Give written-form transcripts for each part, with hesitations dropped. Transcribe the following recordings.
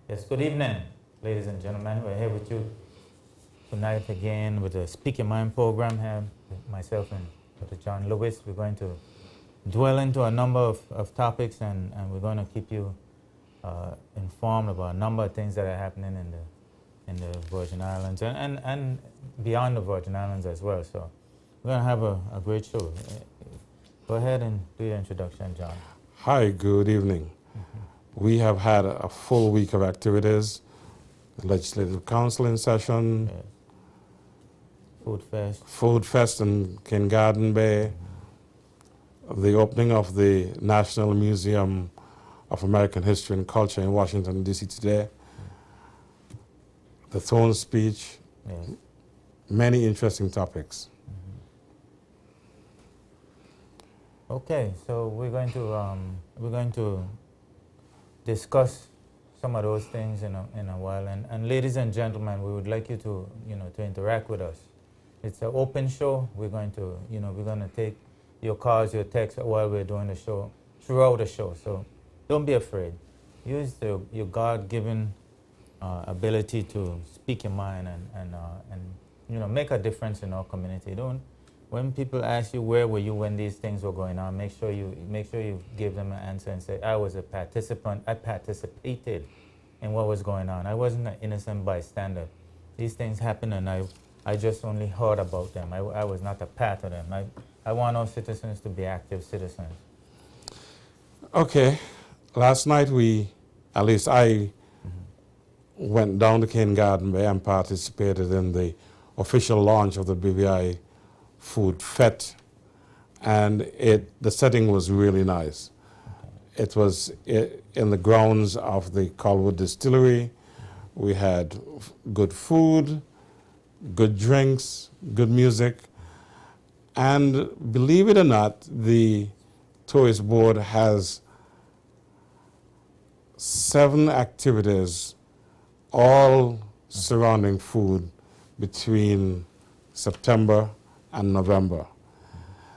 Yes, good evening, ladies and gentlemen. We're here with you tonight again with the Speak Your Mind program here, with myself and Dr. John Lewis. We're going to dwell into a number of topics, and we're going to keep you informed about a number of things that are happening in the Virgin Islands and beyond the Virgin Islands as well. So we're going to have a great show. Go ahead and do your introduction, John. Hi, good evening. We have had a full week of activities, legislative counseling session, Food Fest in Kingarden Bay, the opening of the National Museum of American History and Culture in Washington, D.C. today, the throne speech, Yes. many interesting topics. Okay, so we're going to discuss some of those things in a while, and ladies and gentlemen, we would like you to interact with us. It's an open show. We're going to take your calls, your texts while we're doing the show, throughout the show. So don't be afraid. Use your God-given ability to speak your mind and make a difference in our community. When people ask you where were you when these things were going on, make sure you give them an answer and say, I was a participant. I participated in what was going on. I wasn't an innocent bystander. These things happened, and I just only heard about them. I was not a part of them. I want our citizens to be active citizens. Okay, last night I went down to Kingarden Bay and participated in the official launch of the BVI Food Fete, and the setting was really nice. It was in the grounds of the Colwood Distillery. We had good food, good drinks, good music, and believe it or not, the tourist board has 7 activities, all surrounding food, between September and November.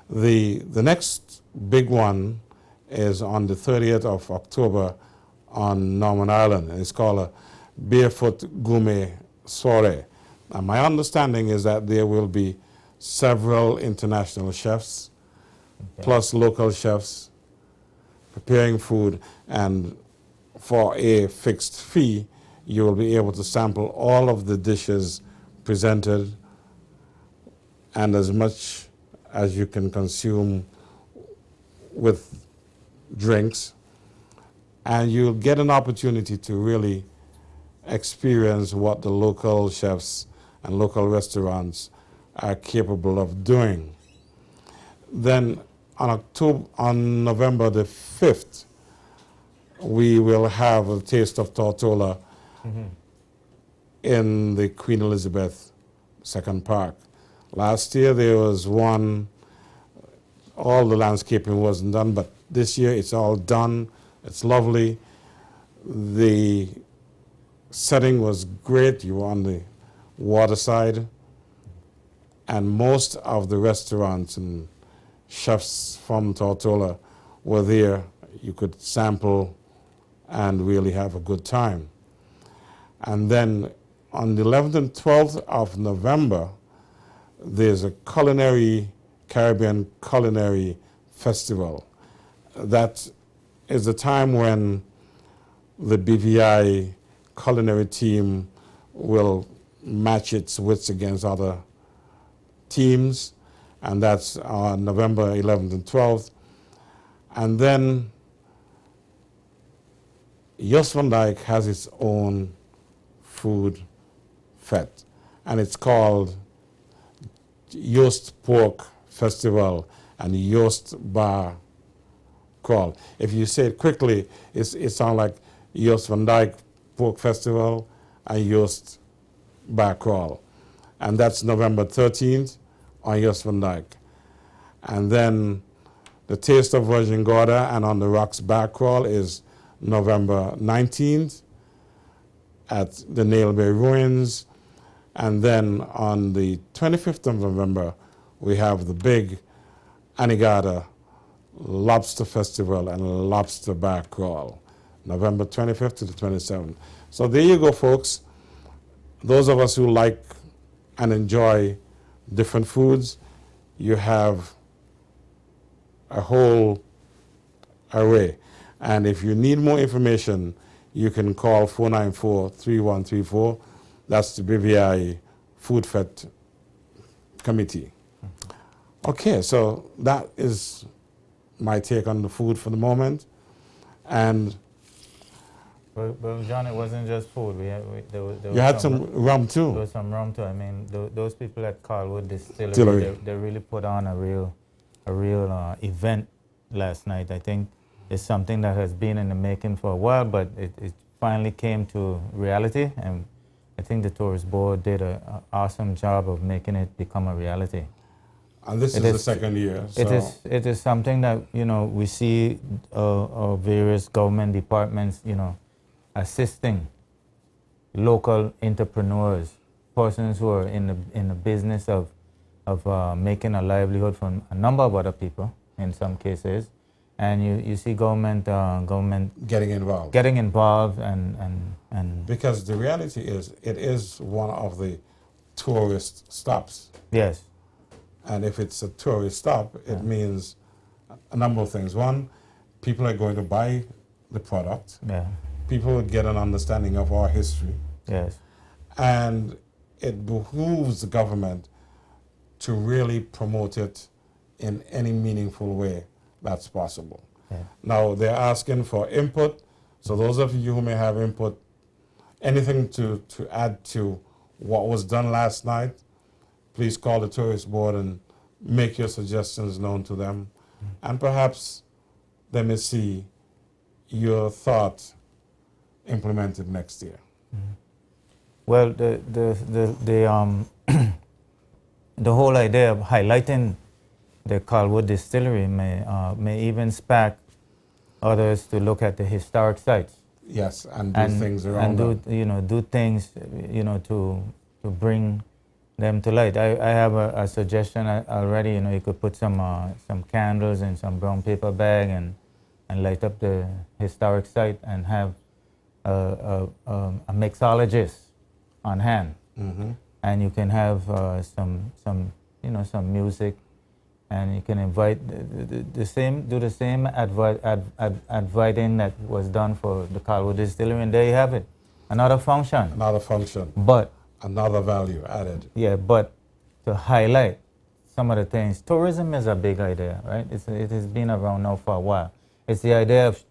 The next big one is on the 30th of October on Norman Island, and it's called a Barefoot Gourmet Soiree. And my understanding is that there will be several international chefs, plus local chefs, preparing food, and for a fixed fee, you will be able to sample all of the dishes presented and as much as you can consume with drinks, and you'll get an opportunity to really experience what the local chefs and local restaurants are capable of doing. Then on November the 5th, we will have a Taste of Tortola in the Queen Elizabeth II Park. Last year there was one, all the landscaping wasn't done, but this year it's all done. It's lovely. The setting was great. You were on the water side, and most of the restaurants and chefs from Tortola were there. You could sample and really have a good time. And then on the 11th and 12th of November, there's a Caribbean culinary festival. That is the time when the BVI culinary team will match its wits against other teams, and that's on November 11th and 12th. And then Jos van Dyke has its own food fete, and it's called Joost Pork Festival and Joost Bar Crawl. If you say it quickly, it sounds like Jos van Dyke Pork Festival and Joost Bar Crawl. And that's November 13th on Jos van Dyke. And then the Taste of Virgin Gorda and on the Rocks Bar Crawl is November 19th at the Nail Bay Ruins. And then on the 25th of November, we have the big Anegada Lobster Festival and Lobster Bar Crawl, November 25th to the 27th. So there you go, folks. Those of us who like and enjoy different foods, you have a whole array. And if you need more information, you can call 494-3134. That's the BVI Food Fed Committee. Okay, so that is my take on the food for the moment. And Well, John, it wasn't just food. There was you had some rum There too. was some rum too. I mean, those people at Carlwood Distillery. Distillery, they really put on a real event last night. I think it's something that has been in the making for a while, but it finally came to reality, and I think the tourist board did an awesome job of making it become a reality. And this is the second year. So It is something that we see various government departments assisting local entrepreneurs, persons who are in the business of making a livelihood for a number of other people in some cases, and you see government getting involved. getting involved and Because the reality is, it is one of the tourist stops. yes, And if it's a tourist stop, it means a number of things. One, people are going to buy the product. yeah, People get an understanding of our history. yes, And it behooves the government to really promote it in any meaningful way that's possible. yeah. Now, they're asking for input. So those of you who may have input, anything to add to what was done last night, please call the tourist board and make your suggestions known to them. And perhaps they may see your thought implemented next year. Well, the the whole idea of highlighting the Carlwood Distillery may even spark others to look at the historic sites Yes, and do things around and that. do things to bring them to light. I have a suggestion already. You could put some candles in some brown paper bag and light up the historic site and have a mixologist on hand, and you can have some music, and you can invite do the same advertising that was done for the Carlwood Distillery, and there you have it, another function. Another function, But another value added. yeah, but to highlight some of the things, tourism is a big idea, right? It has been around now for a while. It's the idea of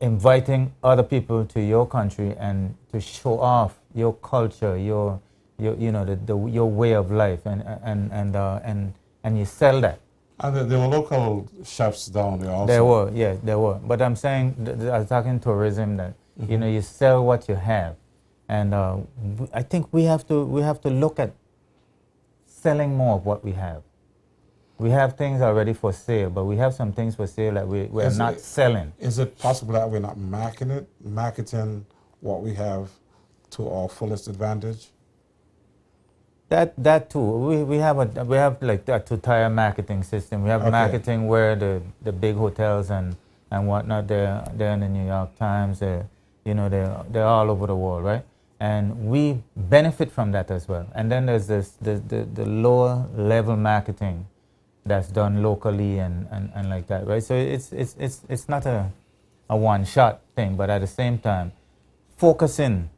inviting other people to your country and to show off your culture, your way of life, and you sell that. And there were local chefs down there also. There were. But I'm saying, I was talking tourism, that you sell what you have, and I think we have to look at selling more of what we have. We have things already for sale, but we have some things for sale that we're not selling. Is it possible that we're not marketing what we have to our fullest advantage? That too. We have like a two-tier marketing system. We have Okay. marketing where the big hotels and whatnot, they're in the New York Times. They're all over the world, right? And we benefit from that as well. And then there's the lower level marketing that's done locally and like that, right? So it's not a one-shot thing, but at the same time, focusing.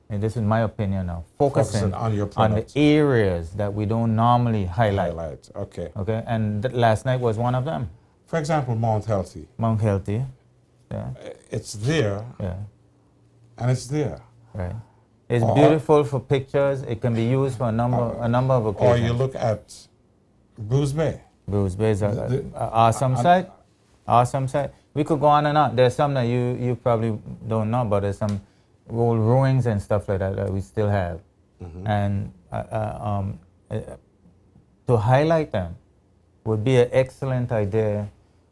And this is my opinion now. Focusing on your on the product. areas that we don't normally highlight. Okay. Okay, and last night was one of them. For example, Mount Healthy. Mount Healthy. Yeah, It's there, yeah, and it's there. right. It's Or- beautiful for pictures. It can be used for a number of Or occasions. you look at Bruce Bay. Bruce Bay is The- an awesome site. Awesome site. We could go on and on. There's some that you probably don't know, but there's some old ruins and stuff like that we still have. and to highlight them would be an excellent idea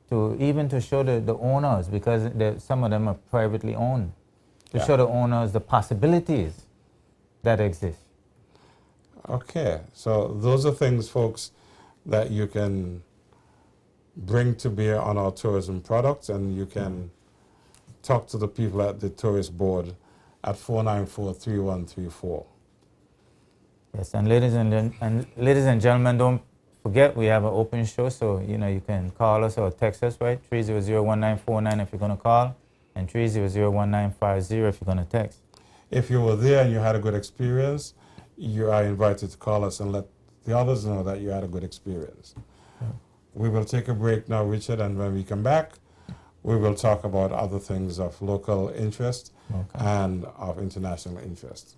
to even to show the owners, because some of them are privately owned, to show the owners the possibilities that exist. Okay, so those are things, folks, that you can bring to bear on our tourism products, and you can talk to the people at the tourist board at 494-3134. Yes, and ladies and gentlemen, don't forget we have an open show, so you can call us or text us, right? 300-1949 if you're going to call, and 300-1950 if you're going to text. If you were there and you had a good experience, you are invited to call us and let the others know that you had a good experience. We will take a break now, Richard, and when we come back, we will talk about other things of local interest and of international interest.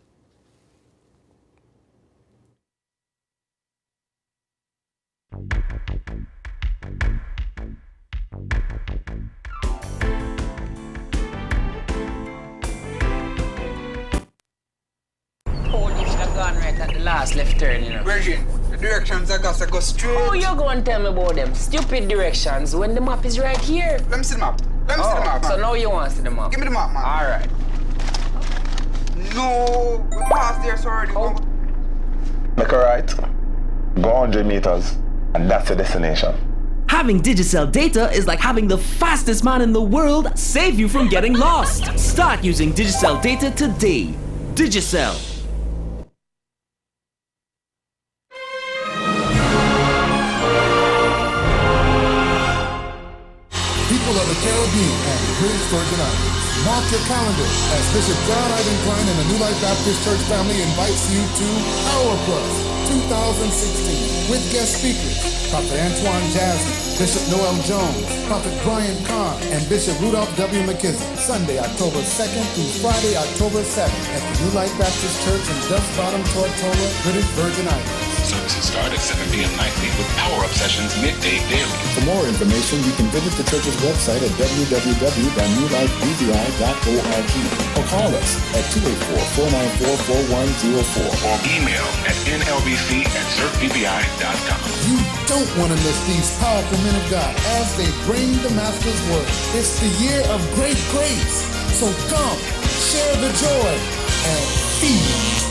Gone right at the last left turn, Virgin, the directions are got to go straight. Oh, you go and tell me about them stupid directions when the map is right here. Let me see the map. Let me see the map, man. So now you want to see the map? Give me the map, man. All right. No, we passed there, so already. Oh. Make a right, go 100 meters, and that's the destination. Having Digicel data is like having the fastest man in the world save you from getting lost. Start using Digicel data today. Digicel. People of the Caribbean and British Virgin Islands, mark your calendar as Bishop John Ivan Klein and the New Life Baptist Church family invites you to Power Plus 2016 with guest speakers Prophet Antoine Jasmine, Bishop Noel Jones, Prophet Brian Kahn, and Bishop Rudolph W. McKissick. Sunday, October 2nd through Friday, October 7th at the New Life Baptist Church in Duff's Bottom, Tortola, British Virgin Islands. Services start at 7 p.m. nightly with power-up sessions midday daily. For more information, you can visit the church's website at www.newlifebdi.org or call us at 284-494-4104. Or email at nlbc@zerkpbi.com. You don't want to miss these powerful men of God as they bring the Master's word. It's the year of great grace. So come, share the joy, and feel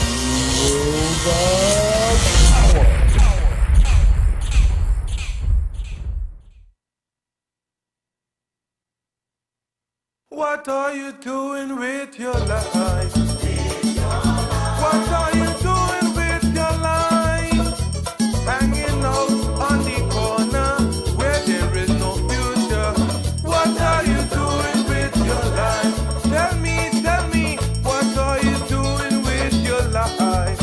the power. What are you doing with your life? What are you doing with your life? Hanging out on the corner where there is no future. What are you doing with your life? Tell me, what are you doing with your life?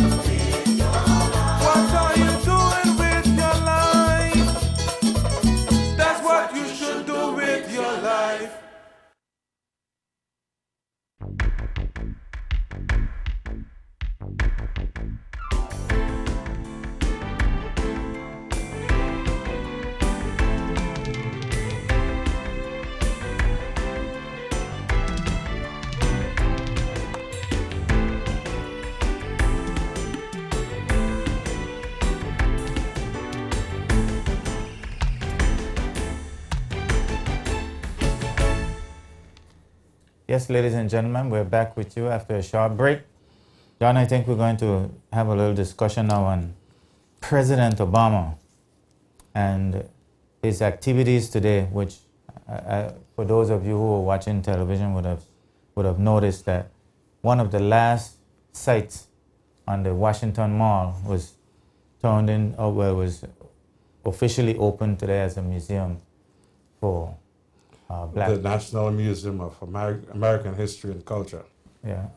What are you doing with your life? That's what you should do with your life. Yes, ladies and gentlemen, we're back with you after a short break. John, I think we're going to have a little discussion now on President Obama and his activities today, which for those of you who are watching television would have noticed that one of the last sites on the Washington Mall was was officially opened today as a museum for Black. The National Museum of American History and Culture. Yeah,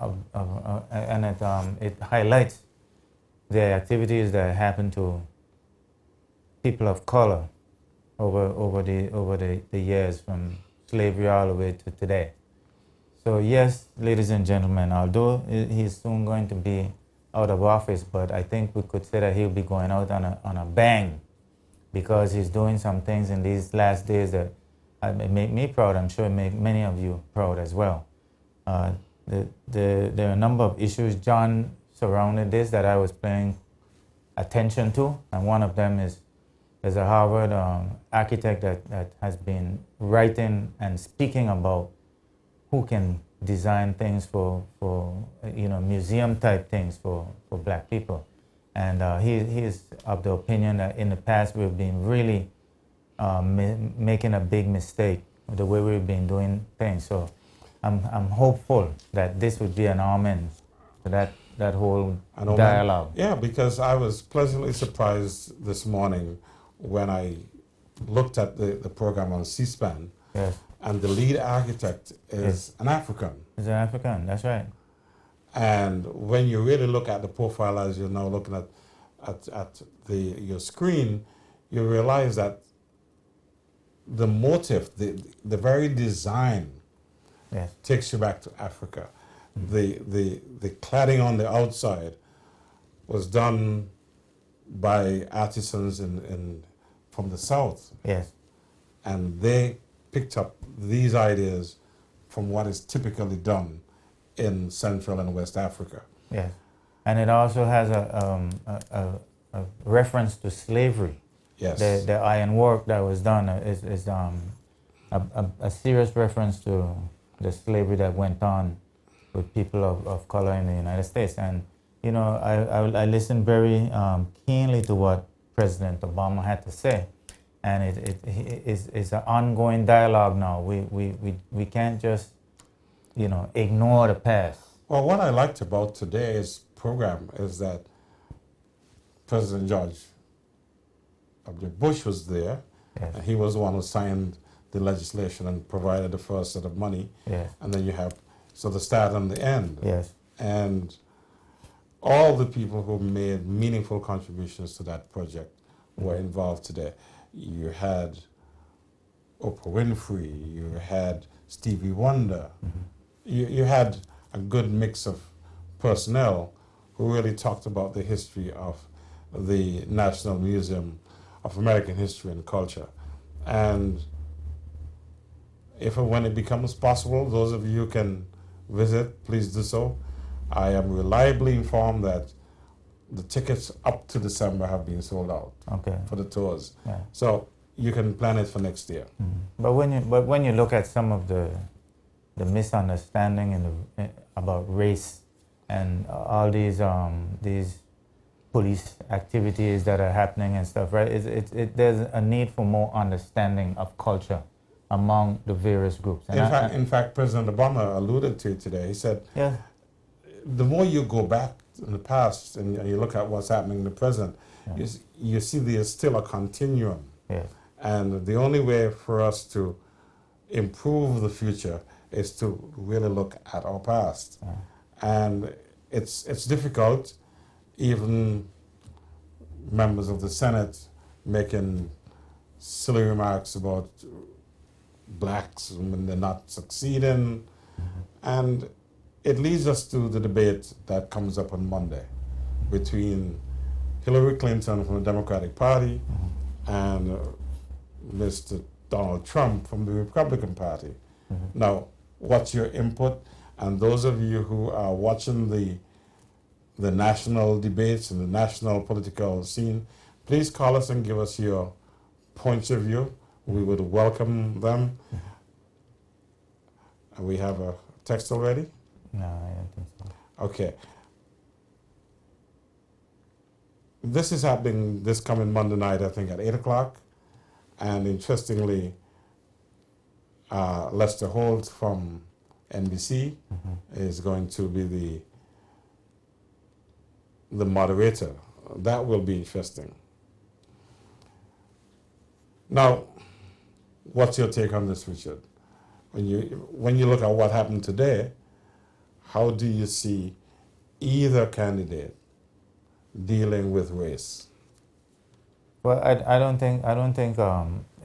and it highlights the activities that happen to people of color over the years, from slavery all the way to today. So yes, ladies and gentlemen, although he's soon going to be out of office, but I think we could say that he'll be going out on a bang, because he's doing some things in these last days that make me proud. I'm sure it make many of you proud as well. There are a number of issues. John surrounding this that I was paying attention to, and one of them is there's a Harvard architect that has been writing and speaking about who can design things for museum type things for black people. And he is of the opinion that in the past we've been really making a big mistake with the way we've been doing things. So I'm hopeful that this would be an amen to that whole dialogue. Yeah, because I was pleasantly surprised this morning when I looked at the program on C-SPAN, Yes. and the lead architect is an African. He's an African, that's right. And when you really look at the profile as you're now looking at your screen, you realize that the motive, the very design, Yes. takes you back to Africa. The cladding on the outside was done by artisans from the south, Yes. and they picked up these ideas from what is typically done in Central and West Africa. Yes. And it also has a reference to slavery. Yes. The iron work that was done is a serious reference to the slavery that went on with people of color in the United States. And, you know, I listened very keenly to what President Obama had to say. And it's an ongoing dialogue now. We can't just, ignore the past. Well, what I liked about today's program is that President George W. Bush was there, Yes. and he was the one who signed the legislation and provided the first set of money. Yes. And then you have, so the start and the end. Yes. And all the people who made meaningful contributions to that project were involved today. You had Oprah Winfrey, you had Stevie Wonder, you had a good mix of personnel who really talked about the history of the National Museum of American History and Culture. And if and when it becomes possible, those of you who can visit, please do so. I am reliably informed that the tickets up to December have been sold out for the tours. Yeah. So you can plan it for next year. But when you look at some of the misunderstanding about race and all these police activities that are happening and stuff, right? There's a need for more understanding of culture among the various groups. And in fact, President Obama alluded to it today. He said, yeah, the more you go back in the past and you look at what's happening in the present, you see there's still a continuum. Yes. And the only way for us to improve the future is to really look at our past. And it's difficult, even members of the Senate making silly remarks about blacks when they're not succeeding. And it leads us to the debate that comes up on Monday between Hillary Clinton from the Democratic Party and Mr. Donald Trump from the Republican Party. Now, what's your input? And those of you who are watching the national debates and the national political scene, please call us and give us your points of view. We would welcome them. And we have a text already? No, I don't think so. Okay. This is happening this coming Monday night, I think, at 8 o'clock. And interestingly, Lester Holt from NBC is going to be the moderator. That will be interesting. Now, what's your take on this, Richard? When you look at what happened today, how do you see either candidate dealing with race? Well, I don't think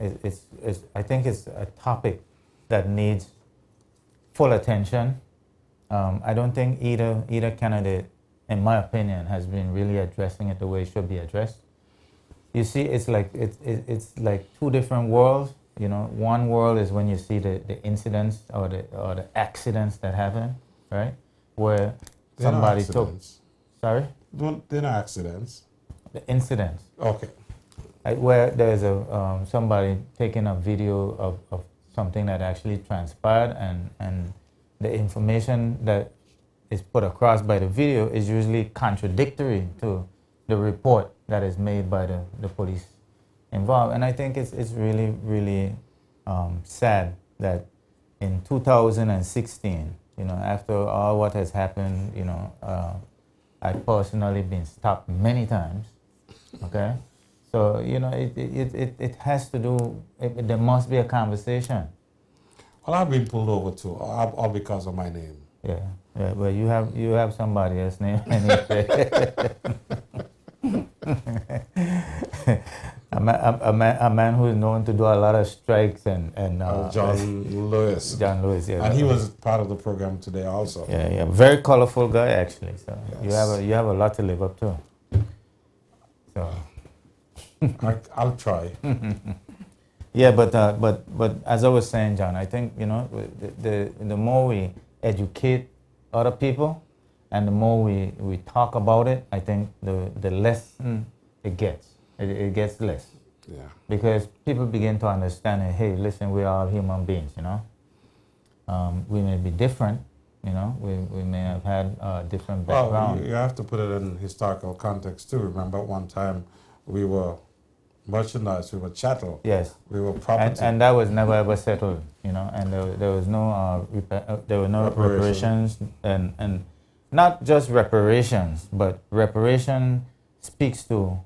it's I think it's a topic that needs full attention. I don't think either candidate, in my opinion, has been really addressing it the way it should be addressed. You see, it's like two different worlds. You know, one world is when you see the incidents or the accidents that happen, right? Where somebody took Sorry? They're not accidents. The incidents. Okay. Where there's somebody taking a video of something that actually transpired, and the information that is put across by the video is usually contradictory to the report that is made by the police involved. And I think it's really, really sad that in 2016, after all what has happened, I've personally been stopped many times, okay? So, it has to do, there must be a conversation. Well, I've been pulled over too, all because of my name. Yeah, well, you have somebody else's name. a man who is known to do a lot of strikes and John Lewis. John Lewis, yeah. And he was part of the program today also. Yeah, very colorful guy actually. So Yes. you have a lot to live up to. So I'll try. yeah, but as I was saying, John, I think the more we educate other people, and the more we talk about it, I think the less it gets. It gets less. Yeah. Because people begin to understand that, hey, listen, we're all human beings, we may be different, we may have had a different background. Well, you have to put it in historical context too. Remember, one time we were merchandise, we were chattel. Yes. We were property. And that was never ever settled, and there was no reparations, and not just reparations, but reparation speaks to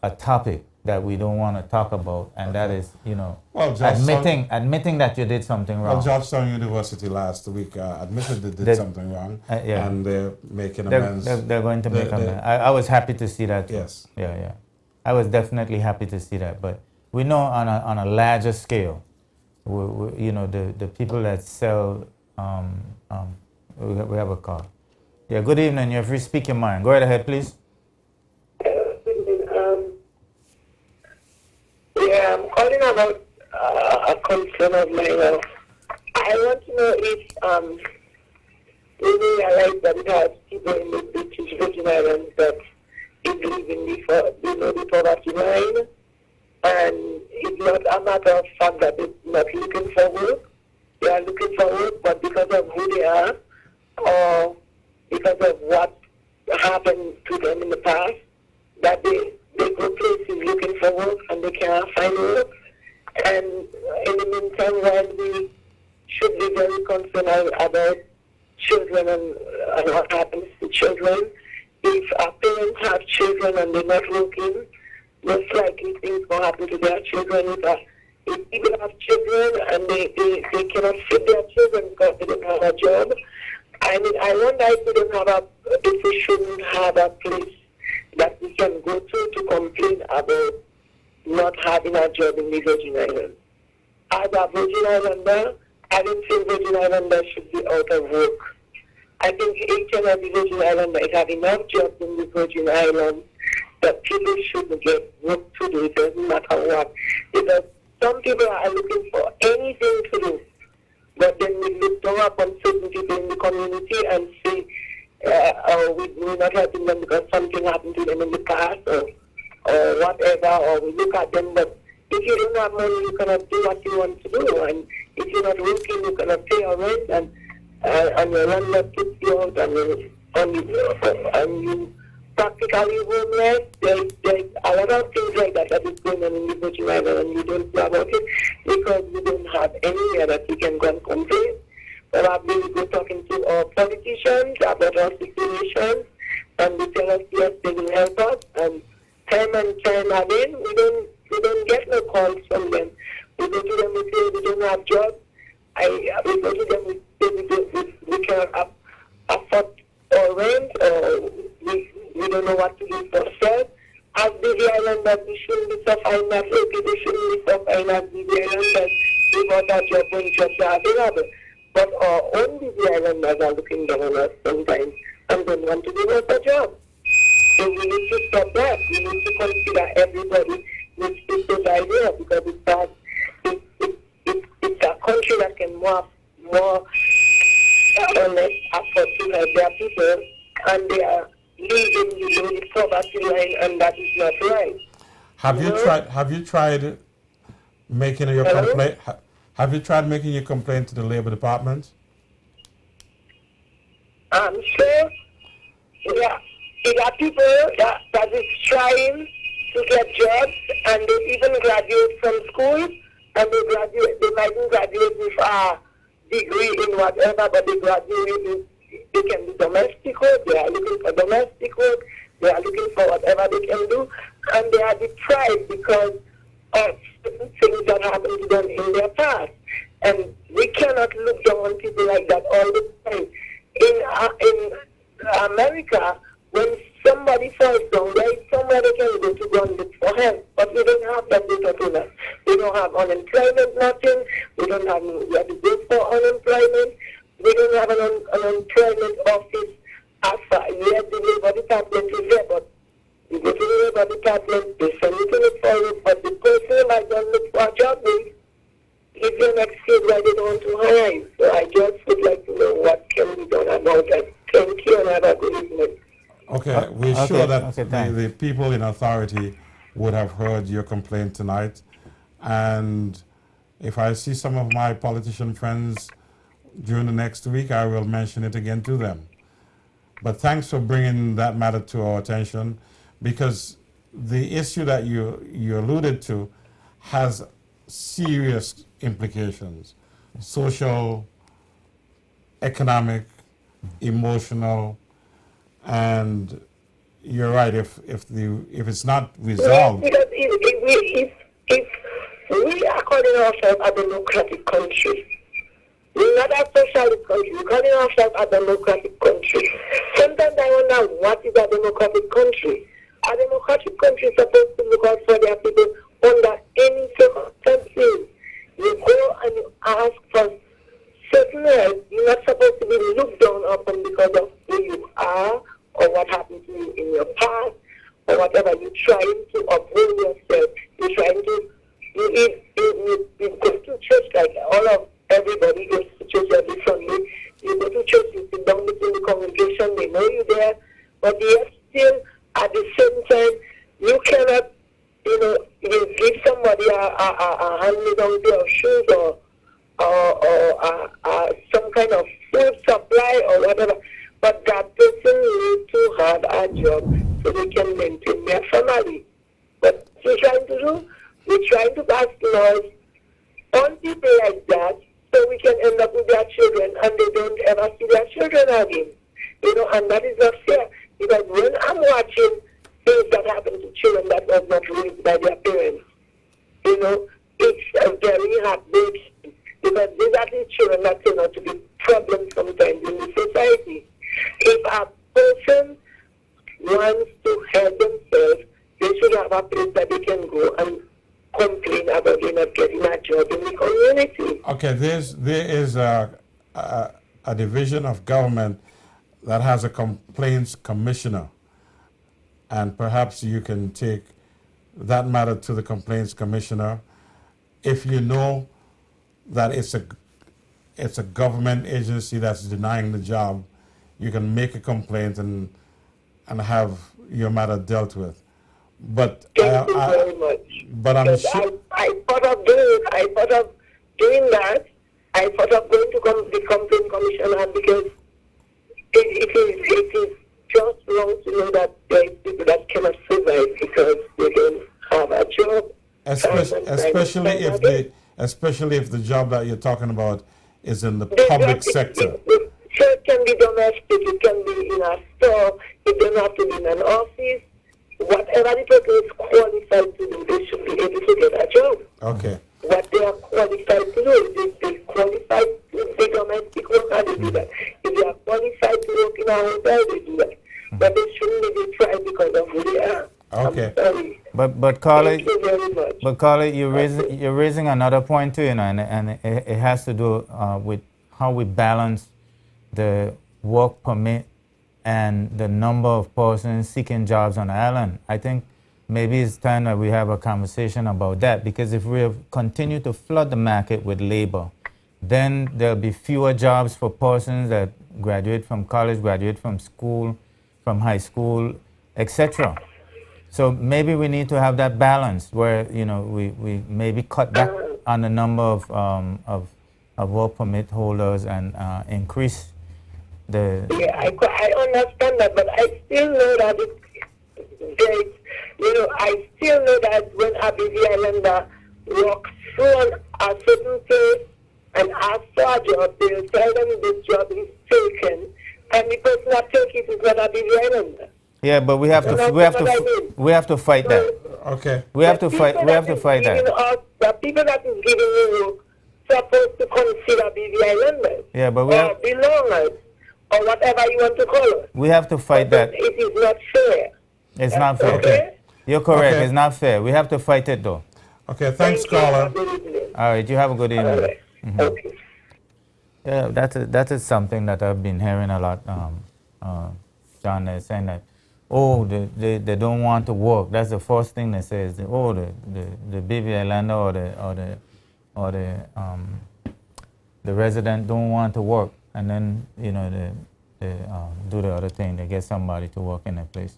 a topic that we don't want to talk about, and that is, admitting that you did something wrong. Well, Georgetown University last week admitted they did something wrong, yeah. and they're making amends. They're going to make amends. I was happy to see that too. Yes. Yeah. I was definitely happy to see that, but we know on a larger scale, the people that sell. We have a call. Yeah. Good evening. You're free to speak your mind. Go right ahead, please. Yeah, I'm calling about a concern of mine. I want to know if we realize that it has people in the British Virgin Islands that is living the poverty line, and it's not a matter of fact that they're not looking for work. They are looking for work, but because of who they are, or because of what happened to them in the past, that they go places looking for work and they cannot find work. And in the meantime, while we should be very concerned about children and what happens to children, if our parents have children and they're not working, most likely things will happen to their children. If people have children and they cannot feed their children because they don't have a job, I mean, I wonder if we shouldn't have a place that we can go to complain about not having a job in the Virgin Islands. As a Virgin Islander, I don't think Virgin Islanders should be out of work. I think each and every Virgin Islander have enough jobs in the Virgin Islands that people shouldn't get work to do. It doesn't matter what. Because some people are looking for anything to do, but then we look down upon certain people in the community and say, we're not helping them because something happened to them in the past or whatever, or we look at them, but if you don't have money, you cannot do what you want to do, and if you're not working, you cannot pay your rent, and your landlord puts you out, and you practically homeless. There's a lot of things like that is going on in the Virgin Islands, and we don't know about it because we don't have anywhere that we can go and complain. Probably we go talking to our politicians about our situation, and they tell us yes, they will help us. And time again, we don't get no calls from them. We go to them, we say we don't have jobs. We go to them, we say we cannot afford our rent, or we don't know what to do for ourselves. As Busy Islanders, we shouldn't be suffering that way. People shouldn't be suffering as Busy Islanders without a job when jobs are available. But our own Busy Islanders are looking down on us sometimes and don't want to give us a job. So we need to stop that. We need to consider everybody needs to survive here because it's a country that can more or less afford to help their people, and they are leaving the poverty line, and that is not right. Have you tried? Have you tried making your Hello? complaint? Have you tried making your complaint to the Labor Department? So, there are people that is trying to get jobs, and they even graduate from school, and they mightn't graduate with a degree in whatever, but they graduate with, they can do domestic work, they are looking for domestic work, they are looking for whatever they can do, and they are deprived because of certain things that happened to them in their past. And we cannot look down on people like that all the time. In America, when somebody falls down, there is somewhere they can go to go and look for help. But we don't have that data to us. We don't have unemployment, nothing. We don't have, we have to go for unemployment. We don't have an unemployment office as far yet. The Labor Department is there, but you go to the Labor Department, they send you to look for it, but the person might not look for a job with. If you're not skilled, why they don't want to hire you? So I just would like to know what can be done about that. Thank you, and have a good evening. Okay, we're okay, sure that okay, thanks. the people in authority would have heard your complaint tonight. And if I see some of my politician friends during the next week, I will mention it again to them. But thanks for bringing that matter to our attention, because the issue that you alluded to has serious implications: social, economic, emotional, and you're right. If it's not resolved, Because if we are calling ourselves a democratic country, we're not a socialist country. We're calling ourselves a democratic country. Sometimes I wonder, what is a democratic country? A democratic country is supposed to look out for their people under any circumstances. You go and you ask for certain help. You're not supposed to be looked down upon because of who you are or what happened to you in your past or whatever. You're trying to uphold yourself. You're trying to, you go to church like everybody goes to church every Sunday. You go to church, you sit down within the congregation, they know you there, but yet still at the same time, you cannot, you give somebody a hand-me-down pair of shoes or some kind of food supply or whatever, but that person needs to have a job so they can maintain their family. What we're trying to do, we're trying to pass laws on people like that so we can end up with their children and they don't ever see their children again. And that is not fair. Because when I'm watching things that happen to children that was not raised by their parents, it's very heartbreaking. Because these are the children that turn out to be problems sometimes in the society. If a person wants to help themselves, they should have a place that they can go and complain about they not getting a job in the community. okay, there is a division of government that has a complaints commissioner, and perhaps you can take that matter to the complaints commissioner. If you know that it's a government agency that's denying the job, you can make a complaint and have your matter dealt with. But Thank you very much. But I'm sure. I thought of doing that. I thought of going to the complaint commissioner because it is just wrong to know that there is people that cannot survive because they don't have a job. Especially if the job that you're talking about is in the public sector. So it can be domestic, it can be in a store, it doesn't have to be in an office. Whatever the person is qualified to do, they should be able to get a job. Okay. What they are qualified to do, if they qualified to be domestic worker, they do that. If they are qualified to work in a hotel, they do that. But they shouldn't be tried because of who they are. Okay. I'm sorry. But Carly, Thank you very much. but Carly, you're raising another point too, and it has to do with how we balance the work permit and the number of persons seeking jobs on the island. I think maybe it's time that we have a conversation about that, because if we continue to flood the market with labor, then there'll be fewer jobs for persons that graduate from college, graduate from school, from high school, etc. So maybe we need to have that balance where we maybe cut back on the number of work permit holders and increase the. Yeah, I understand that, but I still know that I still know that when a BV Islander walks through a certain place and asks for a job, they'll tell them this job is taken, and the person that takes it is not a BV Islander. Yeah, but we have to fight that. Okay. We have to fight that. The people that is giving you supposed to consider BV Islanders. Yeah, but or belongers, or whatever you want to call it. We have to fight that. It is not fair. It's not fair. Okay. You're correct. Okay. It's not fair. We have to fight it though. Okay, thanks, caller. All right, you have a good evening. Right. Okay. Yeah, that is something that I've been hearing a lot. John is saying that, they don't want to work. That's the first thing they say is, the BV Islander or the resident don't want to work, and then they do the other thing. They get somebody to work in their place.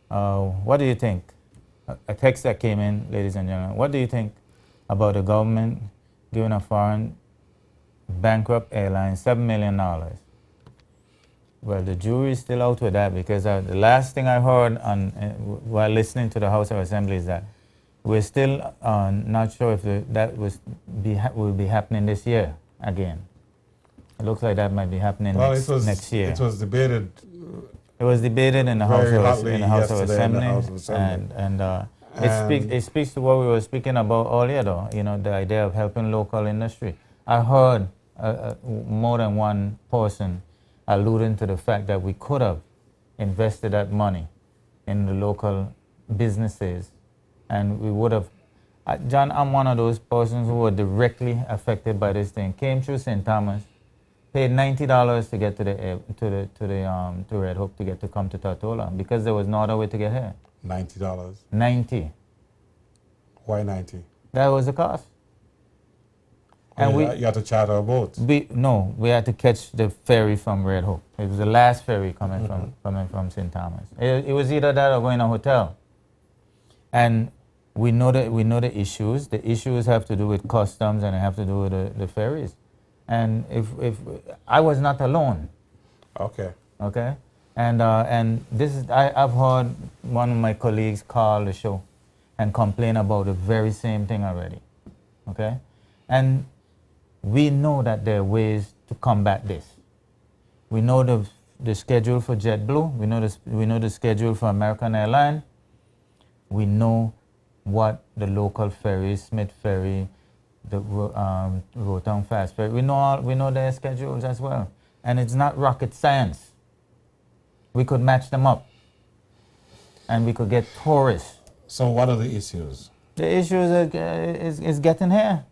What do you think? A text that came in, ladies and gentlemen. What do you think about the government giving a foreign bankrupt airline $7 million? Well, the jury is still out with that, because the last thing I heard while listening to the House of Assembly is that we're still not sure if that will be happening this year again. It looks like that might be happening next year. It was debated. It was debated in the House of Assembly, and it speaks to what we were speaking about earlier, though. The idea of helping local industry. I heard more than one person alluding to the fact that we could have invested that money in the local businesses, and we would have. John, I'm one of those persons who were directly affected by this thing. Came through St. Thomas, paid $90 to get to Red Hook to come to Tortola, because there was no other way to get here. $90. 90. Why 90? That was the cost. And you had to charter a boat. We had to catch the ferry from Red Hook. It was the last ferry coming from St. Thomas. It was either that or going to a hotel. And we know the issues. The issues have to do with customs, and they have to do with the ferries. And if I was not alone. Okay. Okay. And this is I've heard one of my colleagues call the show and complain about the very same thing already. Okay. And we know that there are ways to combat this. We know the schedule for JetBlue. We know the schedule for American Airlines. We know what the local ferries, Smith Ferry, the Rotown Fast Ferry. We know their schedules as well, and it's not rocket science. We could match them up, and we could get tourists. So what are the issues? The issue is getting here.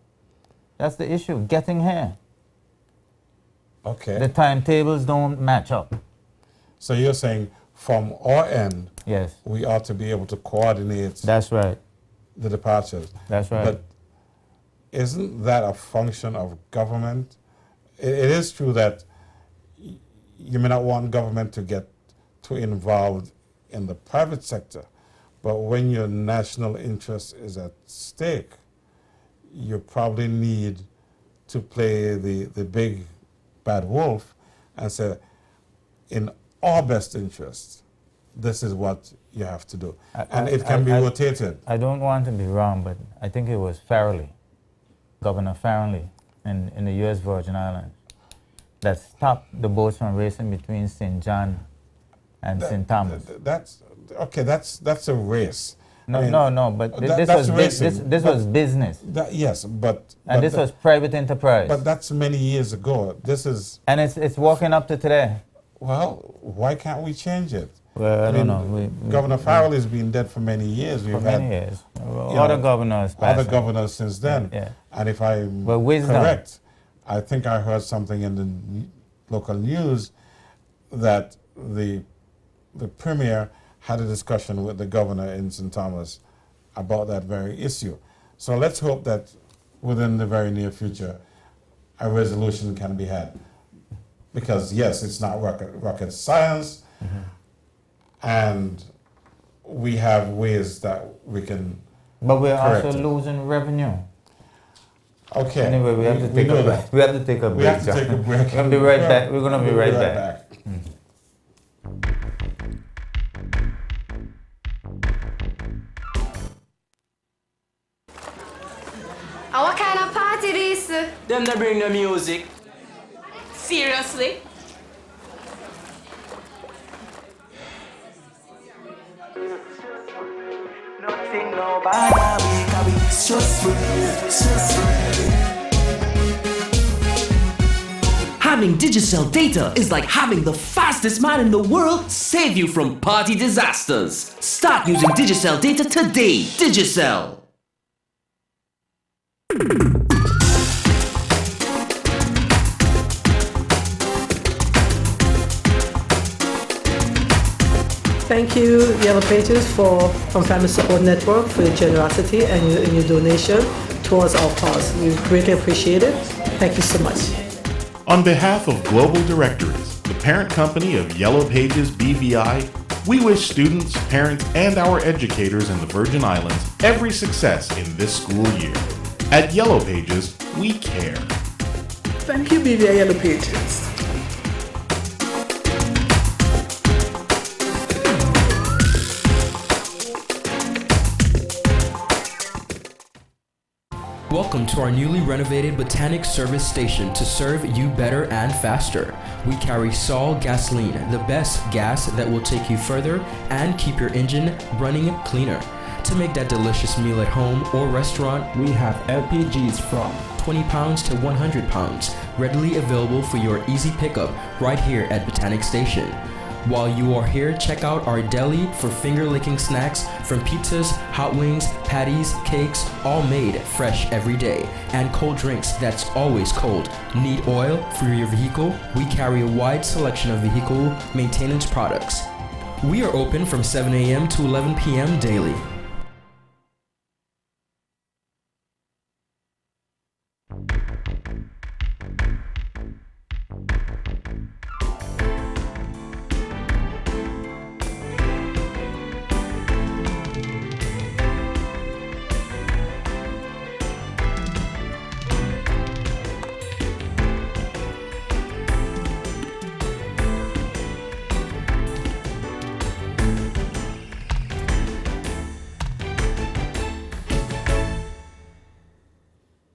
That's the issue, getting here. Okay. The timetables don't match up. So you're saying from our end, yes, we ought to be able to coordinate. That's right. The departures. That's right. But isn't that a function of government? It is true that you may not want government to get too involved in the private sector, but when your national interest is at stake, you probably need to play the big bad wolf and say, in our best interest, this is what you have to do. And it can be rotated. I don't want to be wrong, but I think it was Farrelly, Governor Farrelly in the U.S. Virgin Islands, that stopped the boats from racing between St. John and St. Thomas. That's a race. But this was business. Yes, but this was private enterprise. But that's many years ago. And it's walking up to today. Well, why can't we change it? Well, I don't know. Governor Farrell has been dead for many years. Many years. Other governors. Other governors since then. Yeah. And if I'm correct, I think I heard something in the local news that the premier had a discussion with the governor in St. Thomas about that very issue. So let's hope that within the very near future, a resolution can be had. Because yes, it's not rocket science. and we have ways that we can. But we're correct also it. losing revenue. Okay. Anyway, we have to take know a break. that. We have to take a break. We have to John. take a break. We're gonna be right back. We're gonna be We'll right back. And what kind of party this? Them that bring the music. Seriously? Nothing no bad, we can be stress-free. Having Digicel data is like having the fastest man in the world save you from party disasters. Start using Digicel data today. Digicel. Thank you, Yellow Pages, from Family Support Network for your generosity and your donation towards our cause. We greatly appreciate it. Thank you so much. On behalf of Global Directories, the parent company of Yellow Pages BVI, we wish students, parents, and our educators in the Virgin Islands every success in this school year. At Yellow Pages, we care. Thank you, BVI Yellow Pages. Welcome to our newly renovated Botanic Service Station to serve you better and faster. We carry Sol Gasoline, the best gas that will take you further and keep your engine running cleaner. To make that delicious meal at home or restaurant, we have LPGs from 20 pounds to 100 pounds, readily available for your easy pickup right here at Botanic Station. While you are here, check out our deli for finger-licking snacks from pizzas, hot wings, patties, cakes, all made fresh every day, and cold drinks that's always cold. Need oil for your vehicle? We carry a wide selection of vehicle maintenance products. We are open from 7 a.m. to 11 p.m. daily.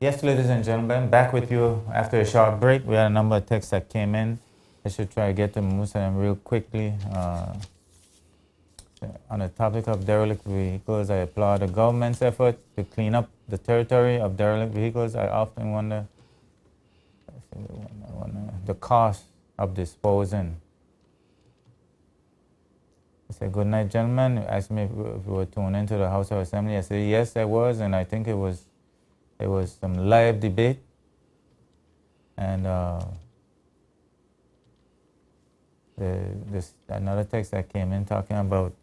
Yes, ladies and gentlemen, back with you after a short break. We had a number of texts that came in. I should try to get to most of them real quickly. On the topic of derelict vehicles, I applaud the government's effort to clean up the territory of derelict vehicles. I often wonder the cost of disposing. I said, good night, gentlemen. You asked me if we were tuned into the House of Assembly. I said, yes, I was, and I think there was some live debate. And this another text that came in talking about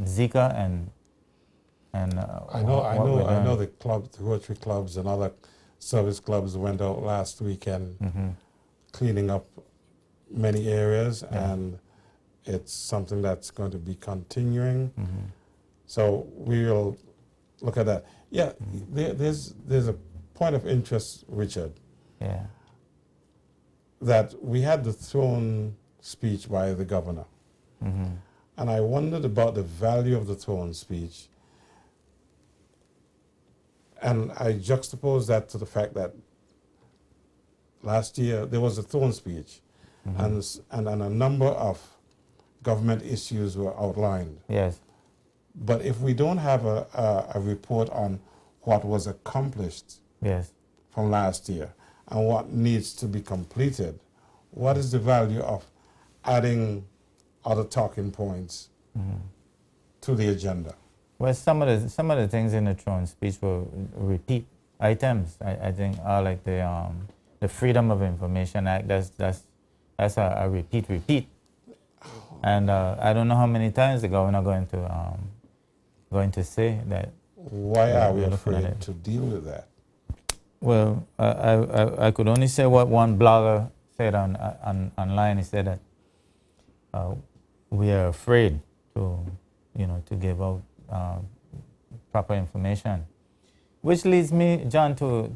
Zika and I know the clubs, the Rotary clubs and other service clubs went out last weekend cleaning up many areas, and it's something that's going to be continuing. So we will look at that. Yeah, there's a point of interest, Richard. Yeah. That we had the throne speech by the governor. And I wondered about the value of the throne speech. And I juxtaposed that to the fact that last year there was a throne speech, and a number of government issues were outlined. Yes. But if we don't have a report on what was accomplished from last year and what needs to be completed, what is the value of adding other talking points to the agenda? Well, some of the things in the throne speech were repeat items. I think are like the Freedom of Information Act. That's a repeat. And I don't know how many times the governor going to say that. Why are we afraid to deal with that? Well, I could only say what one blogger said online. He said that we are afraid to give out proper information. Which leads me, John, to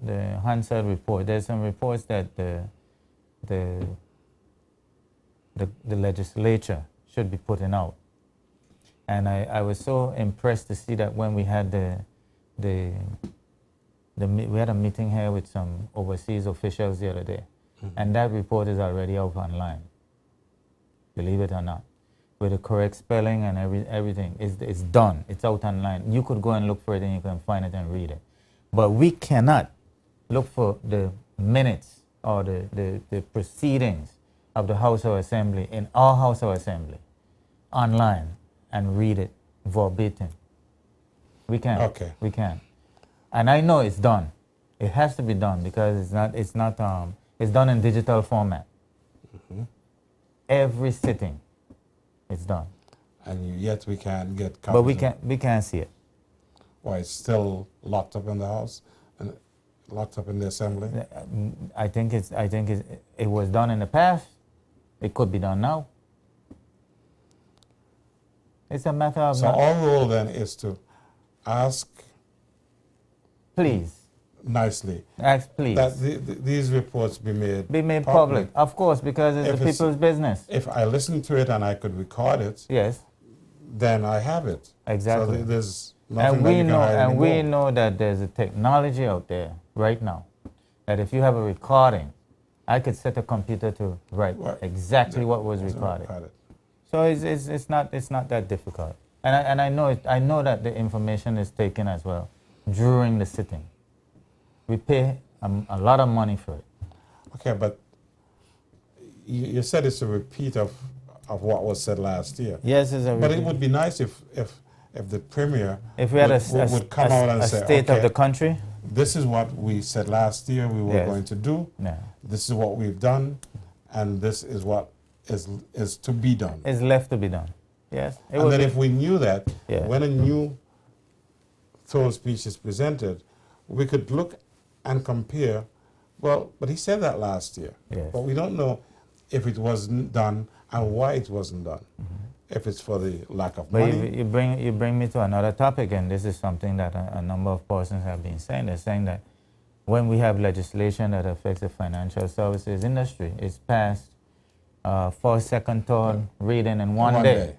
the Hansard report. There's some reports that the legislature should be putting out. And I was so impressed to see that when we had we had a meeting here with some overseas officials the other day, and that report is already out online. Believe it or not, with the correct spelling and everything, it's done. It's out online. You could go and look for it, and you can find it and read it. But we cannot look for the minutes or the proceedings of the House of Assembly in our House of Assembly online and read it verbatim. We can't. Okay. We can't. And I know it's done. It has to be done because it's done in digital format. Every sitting, it's done. And yet we can't get copies. But we can't see it. Why, it's still locked up in the House and locked up in the Assembly? I think it was done in the past. It could be done now. It's a matter of... So our role then is to ask... Please. Nicely. Ask please. That these reports be made public. Of course, because it's the people's business. If I listen to it and I could record it, yes, then I have it. Exactly. So there's nothing and that we you can know, hide and anymore. we know that there's a technology out there right now that if you have a recording, I could set a computer to write exactly what was recorded. So it's not that difficult. And I know that the information is taken as well during the sitting. We pay a lot of money for it. Okay, but you said it's a repeat of what was said last year. Yes, it's a repeat. But it would be nice if the Premier if we had would come out and say, state okay, of the country. This is what we said last year we were going to do. Yeah. This is what we've done, and this is what is to be done. Is left to be done. Yes. And then if we knew that, when a new thought speech is presented, we could look and compare. Well, but he said that last year. Yes. But we don't know if it wasn't done and why it wasn't done. If it's for the lack of money. But you bring me to another topic, and this is something that a number of persons have been saying. They're saying that when we have legislation that affects the financial services industry, it's passed first, second, third reading in one day.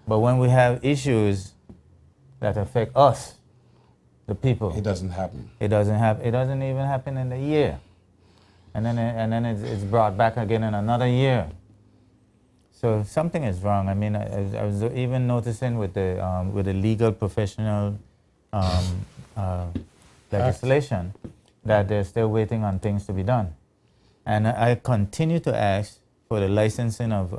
But when we have issues that affect us, the people, it doesn't happen. It doesn't even happen in a year, and then it's brought back again in another year. So something is wrong. I mean, I was even noticing with the legal professional legislation that they're still waiting on things to be done, and I continue to ask for the licensing of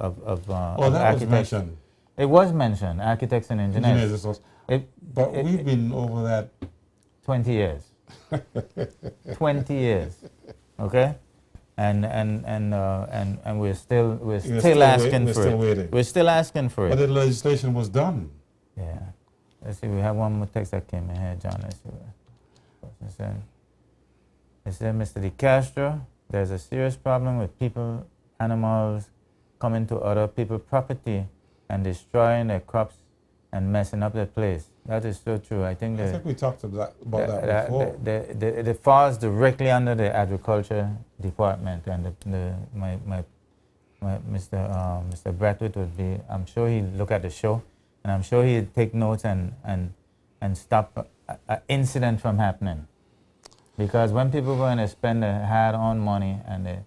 that was mentioned. It was mentioned, architects and engineers. But we've been over that 20 years. 20 years. Okay? And we're still asking for it. We're still asking for it. But the legislation was done. Yeah. Let's see, we have one more text that came in here, John. Let's see what it said. It said, Mr. De Castro, there's a serious problem with people, animals coming to other people's property and destroying their crops and messing up their place. That is so true. I think we talked about that before. The falls directly under the agriculture department, and Mr. Bradwood would be. I'm sure he'd look at the show, and I'm sure he'd take notes and stop an incident from happening. Because when people go and spend their hard-earned money and they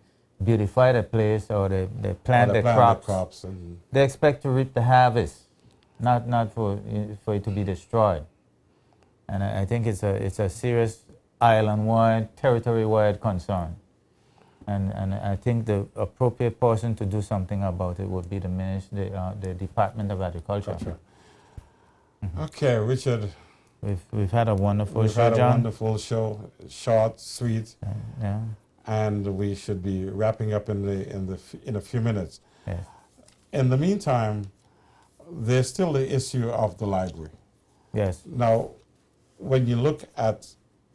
beautify the place or they plant their crops, they expect to reap the harvest. Not for it to be destroyed, and I think it's a serious island-wide, territory-wide concern, and I think the appropriate person to do something about it would be the Department of Agriculture. Okay, Richard. We've had a wonderful show, We've had a John. wonderful show, short, sweet, yeah, and we should be wrapping up in a few minutes. Yes. In the meantime, there's still the issue of the library. Yes. Now, when you look at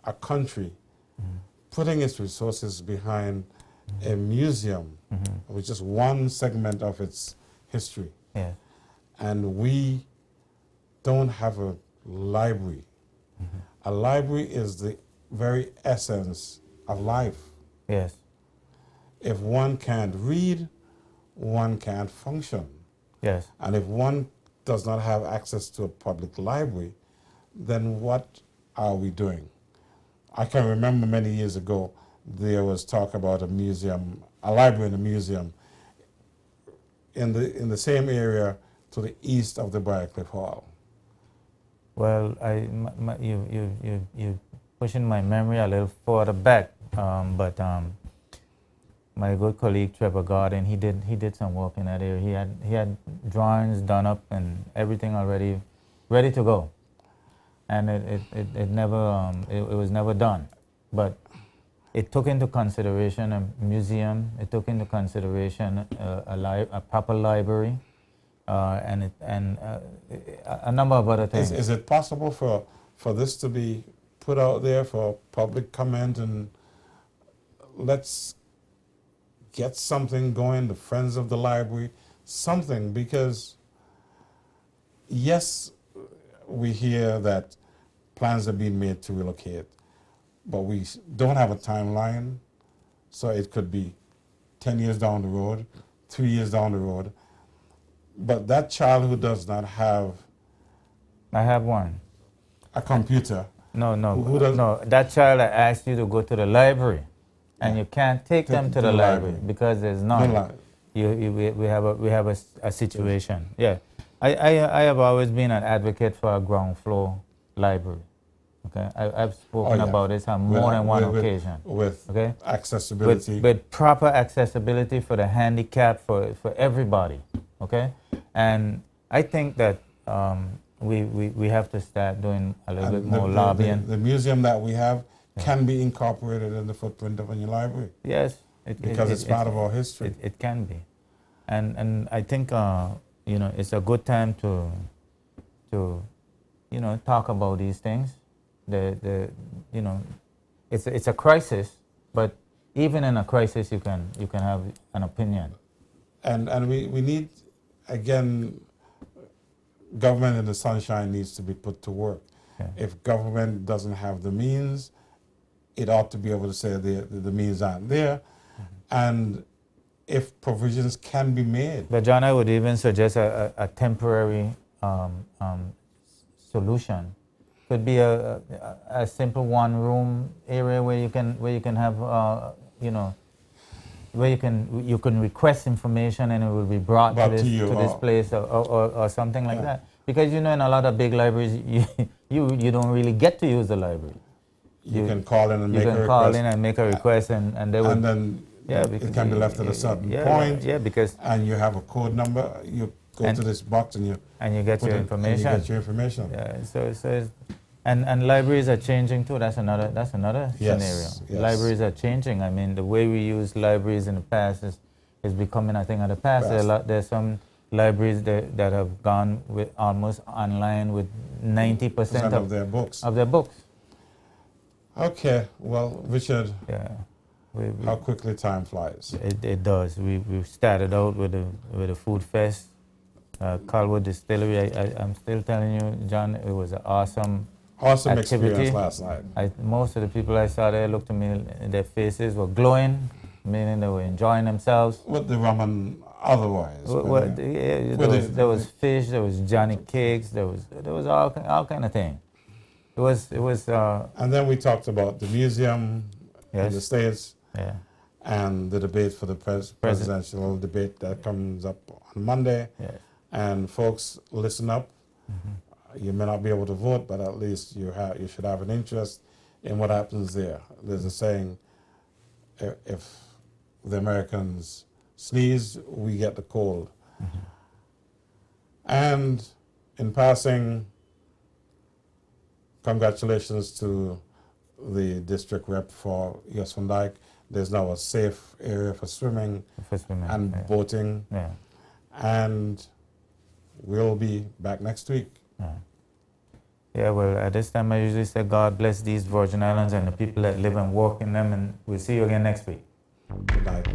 a country putting its resources behind a museum, which is one segment of its history, Yes. And we don't have a library. A library is the very essence of life. Yes. If one can't read, one can't function. Yes. And if one does not have access to a public library, then what are we doing? I can remember many years ago, there was talk about a museum, a library and a museum in the same area to the east of the Briarcliff Hall. Well, you pushing my memory a little further back, but my good colleague Trevor Garden, he did some work in that area. He had drawings done up and everything already ready to go, and it never it was never done. But it took into consideration a museum. It took into consideration a proper library, and a number of other things. Is it possible for this to be put out there for public comment, and let's get something going, the Friends of the Library, something, because yes, we hear that plans are being made to relocate, but we don't have a timeline, so it could be 10 years down the road, 3 years down the road. But that child who does not have... I have one. A computer. No. That child that asked you to go to the library, and you can't take them to the library because there's none. We have a situation. Yeah, I have always been an advocate for a ground floor library. Okay, I've spoken about this on more than one occasion. With okay, accessibility. With proper accessibility for the handicapped, for everybody. Okay, and I think that we have to start doing a little bit more lobbying. The museum that we have can be incorporated in the footprint of any library. Yes, because it's part of our history. It can be, and I think it's a good time to talk about these things. It's a crisis, but even in a crisis, you can have an opinion. And we need, again, government in the sunshine needs to be put to work. Yeah. If government doesn't have the means, it ought to be able to say the means aren't there, and if provisions can be made. But John, I would even suggest a temporary solution. Could be a simple one-room area where you can have where you can request information and it will be brought to this place or something like that. Because in a lot of big libraries you don't really get to use the library. You can call in and make a request. And they will. And then it can be left at a certain point. Yeah, because. And you have a code number. You go to this box and you get your information. And you get your information. Yeah. So and libraries are changing too. That's another scenario. Yes. Libraries are changing. I mean, the way we use libraries in the past is becoming a thing of the past. There's some libraries that have gone with almost online with 90% of their books. Okay, well, Richard, how quickly time flies. It does. We started out with a food fest, Colwood Distillery. I'm still telling you, John, it was an awesome activity. Experience last night. Most of the people I saw there looked at me, their faces were glowing, meaning they were enjoying themselves. With the rum and otherwise. There was fish, there was Johnny cakes, there was all kind of thing. It was. And then we talked about the museum in the States, and the debate for the presidential debate that comes up on Monday. Yes. And folks, listen up. Mm-hmm. You may not be able to vote, but at least you should have an interest in what happens there. There's a saying: if the Americans sneeze, we get the cold. Mm-hmm. And in passing, congratulations to the district rep for East Van Dyke. There's now a safe area for swimming and boating. Yeah. And we'll be back next week. Yeah, well, at this time I usually say God bless these Virgin Islands and the people that live and work in them, and we'll see you again next week. Good night.